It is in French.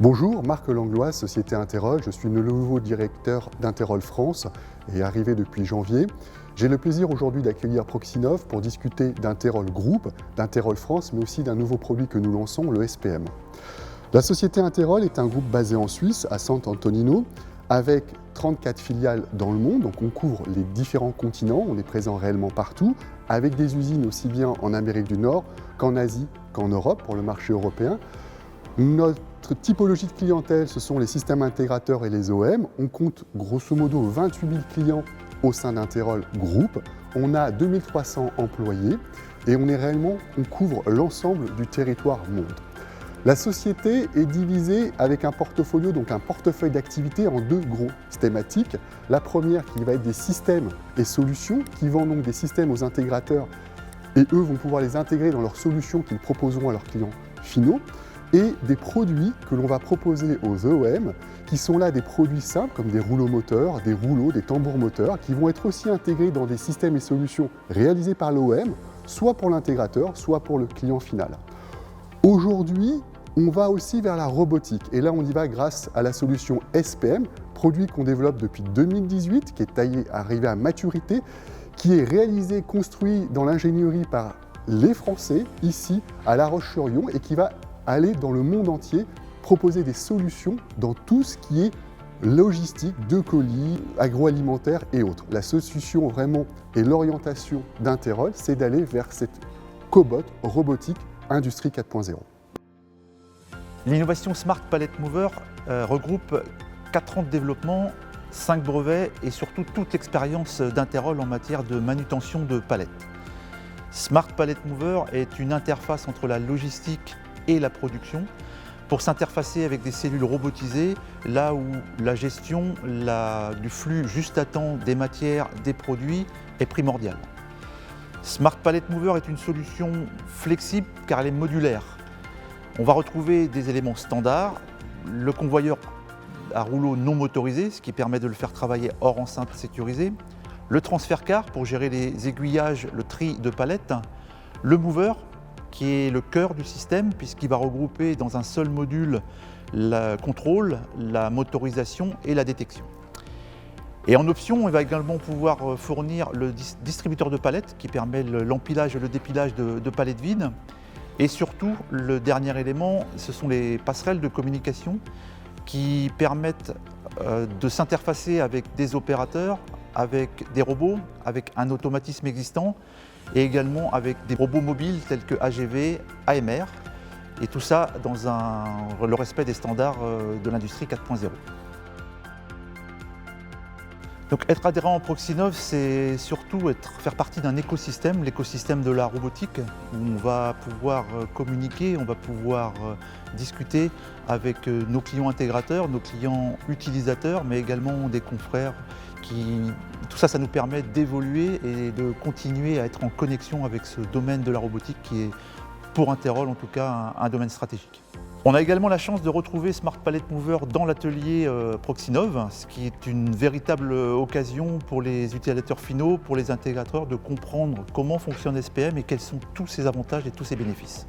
Bonjour, Marc Langlois, Société Interroll. Je suis le nouveau directeur d'Interroll France et arrivé depuis janvier. J'ai le plaisir aujourd'hui d'accueillir Proxinov pour discuter d'Interroll Group, d'Interroll France, mais aussi d'un nouveau produit que nous lançons, le SPM. La société Interroll est un groupe basé en Suisse, à Sant'Antonino, avec 34 filiales dans le monde, donc on couvre les différents continents, on est présent réellement partout, avec des usines aussi bien en Amérique du Nord qu'en Asie, qu'en Europe, pour le marché européen. Notre typologie de clientèle, ce sont les systèmes intégrateurs et les OEM. On compte grosso modo 28 000 clients au sein d'Interroll Group. On a 2300 employés et on couvre l'ensemble du territoire monde. La société est divisée avec un portfolio, donc un portefeuille d'activités en deux grosses thématiques. La première qui va être des systèmes et solutions, qui vendent donc des systèmes aux intégrateurs et eux vont pouvoir les intégrer dans leurs solutions qu'ils proposeront à leurs clients finaux. Et des produits que l'on va proposer aux OEM, qui sont là des produits simples comme des rouleaux moteurs, des rouleaux, des tambours moteurs, qui vont être aussi intégrés dans des systèmes et solutions réalisés par l'OEM, soit pour l'intégrateur, soit pour le client final. Aujourd'hui, on va aussi vers la robotique, et là on y va grâce à la solution SPM, produit qu'on développe depuis 2018, qui est arrivé à maturité, qui est réalisé, construit dans l'ingénierie par les Français, ici à La Roche-sur-Yon, et qui va aller dans le monde entier, proposer des solutions dans tout ce qui est logistique, de colis, agroalimentaire et autres. La solution vraiment et l'orientation d'Interroll, c'est d'aller vers cette cobot robotique Industrie 4.0. L'innovation Smart Pallet Mover regroupe 4 ans de développement, 5 brevets et surtout toute l'expérience d'Interroll en matière de manutention de palettes. Smart Pallet Mover est une interface entre la logistique et la production pour s'interfacer avec des cellules robotisées là où la gestion du flux juste à temps des matières, des produits est primordiale. Smart Pallet Mover est une solution flexible car elle est modulaire. On va retrouver des éléments standards, le convoyeur à rouleau non motorisé, ce qui permet de le faire travailler hors enceinte sécurisée, le transfert car pour gérer les aiguillages, le tri de palettes, le mover qui est le cœur du système puisqu'il va regrouper dans un seul module le contrôle, la motorisation et la détection. Et en option, on va également pouvoir fournir le distributeur de palettes qui permet l'empilage et le dépilage de palettes vides. Et surtout, le dernier élément, ce sont les passerelles de communication qui permettent de s'interfacer avec des opérateurs, avec des robots, avec un automatisme existant et également avec des robots mobiles tels que AGV, AMR, et tout ça dans le respect des standards de l'industrie 4.0. Donc être adhérent à Proxinov, c'est surtout faire partie d'un écosystème, l'écosystème de la robotique, où on va pouvoir communiquer, on va pouvoir discuter avec nos clients intégrateurs, nos clients utilisateurs, mais également des confrères. Tout ça, ça nous permet d'évoluer et de continuer à être en connexion avec ce domaine de la robotique qui est, pour Interroll en tout cas, un domaine stratégique. On a également la chance de retrouver Smart Pallet Mover dans l'atelier Proxinov, ce qui est une véritable occasion pour les utilisateurs finaux, pour les intégrateurs, de comprendre comment fonctionne SPM et quels sont tous ses avantages et tous ses bénéfices.